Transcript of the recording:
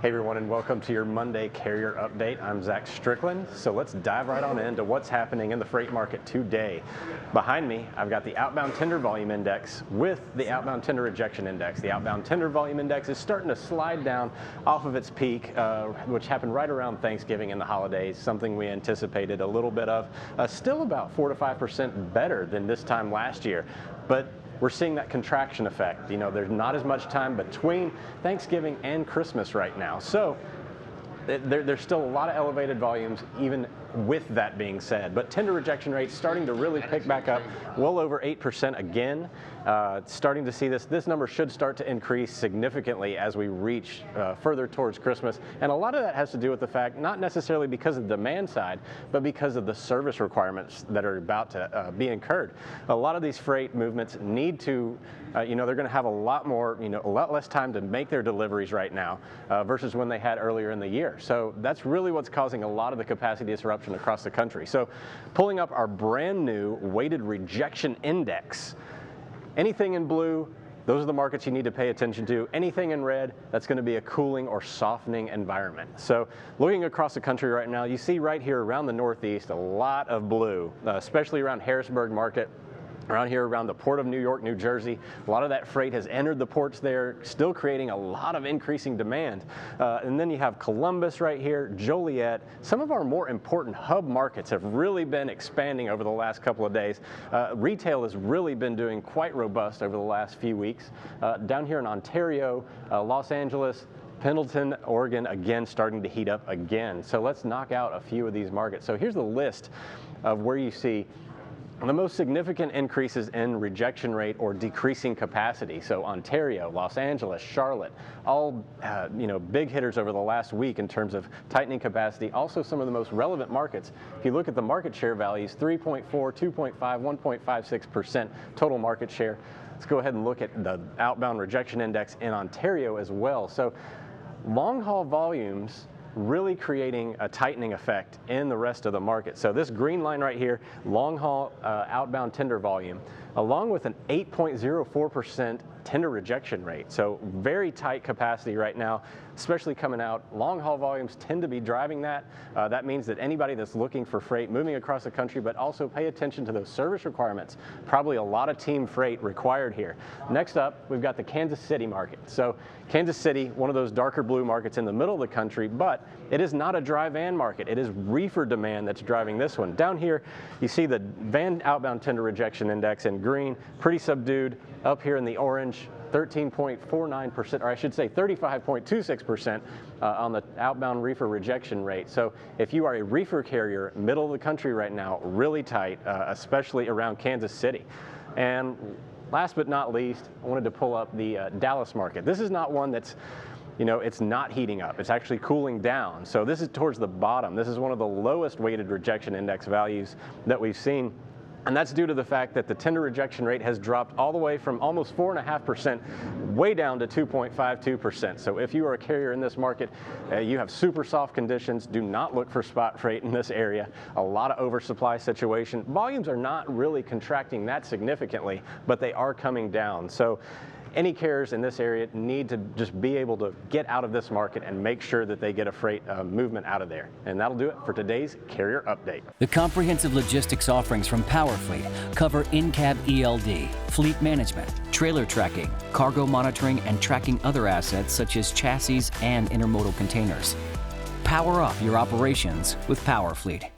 Hey everyone, and welcome to your Monday Carrier Update. I'm Zach Strickland, so let's dive right on into what's happening in the freight market today. Behind me, I've got the outbound tender volume index with the outbound tender rejection index. The outbound tender volume index is starting to slide down off of its peak, which happened right around Thanksgiving and the holidays, something we anticipated a little bit of. Still about 4 to 5% better than this time last year, but we're seeing that contraction effect. You know, there's not as much time between Thanksgiving and Christmas right now. So there's still a lot of elevated volumes even with that being said. But tender rejection rates starting to really pick back up, well over 8% again. Starting to see this number should start to increase significantly as we reach further towards Christmas. And a lot of that has to do with the fact, not necessarily because of the demand side, but because of the service requirements that are about to be incurred. A lot of these freight movements need to, they're going to have a lot more, a lot less time to make their deliveries right now versus when they had earlier in the year. So that's really what's causing a lot of the capacity disruption across the country. So pulling up our brand new weighted rejection index. Anything in blue, those are the markets you need to pay attention to. Anything in red, that's going to be a cooling or softening environment. So looking across the country right now, you see right here around the Northeast, a lot of blue, especially around Harrisburg market. Around here, around the Port of New York, New Jersey, a lot of that freight has entered the ports there, still creating a lot of increasing demand. And then you have Columbus right here, Joliet. Some of our more important hub markets have really been expanding over the last couple of days. Retail has really been doing quite robust over the last few weeks. Down here in Ontario, Los Angeles, Pendleton, Oregon, again starting to heat up again. So let's knock out a few of these markets. So here's the list of where you see the most significant increases in rejection rate or decreasing capacity. So Ontario, Los Angeles, Charlotte, all big hitters over the last week in terms of tightening capacity. Also some of the most relevant markets. If you look at the market share values, 3.4, 2.5, 1.56% total market share. Let's go ahead and look at the outbound rejection index in Ontario as well. So long haul volumes really creating a tightening effect in the rest of the market. So this green line right here, long haul outbound tender volume, along with an 8.04% tender rejection rate. So very tight capacity right now, especially coming out. Long haul volumes tend to be driving that. That means that anybody that's looking for freight moving across the country, but also pay attention to those service requirements. Probably a lot of team freight required here. Next up, we've got the Kansas City market. So Kansas City, one of those darker blue markets in the middle of the country, but it is not a dry van market. It is reefer demand that's driving this one. Down here, you see the van outbound tender rejection index in green, pretty subdued. Up here in the orange, 13.49%, or I should say 35.26% on the outbound reefer rejection rate. So if you are a reefer carrier, middle of the country right now, really tight, especially around Kansas City. And last but not least, I wanted to pull up the Dallas market. This is not one that's, it's not heating up. It's actually cooling down. So this is towards the bottom. This is one of the lowest weighted rejection index values that we've seen. And that's due to the fact that the tender rejection rate has dropped all the way from almost 4.5% way down to 2.52%. So if you are a carrier in this market, you have super soft conditions. Do not look for spot freight in this area. A lot of oversupply situation. Volumes are not really contracting that significantly, but they are coming down. So any carriers in this area need to just be able to get out of this market and make sure that they get a freight movement out of there. And that'll do it for today's Carrier Update. The comprehensive logistics offerings from PowerFleet cover in-cab ELD, fleet management, trailer tracking, cargo monitoring, and tracking other assets such as chassis and intermodal containers. Power up your operations with PowerFleet.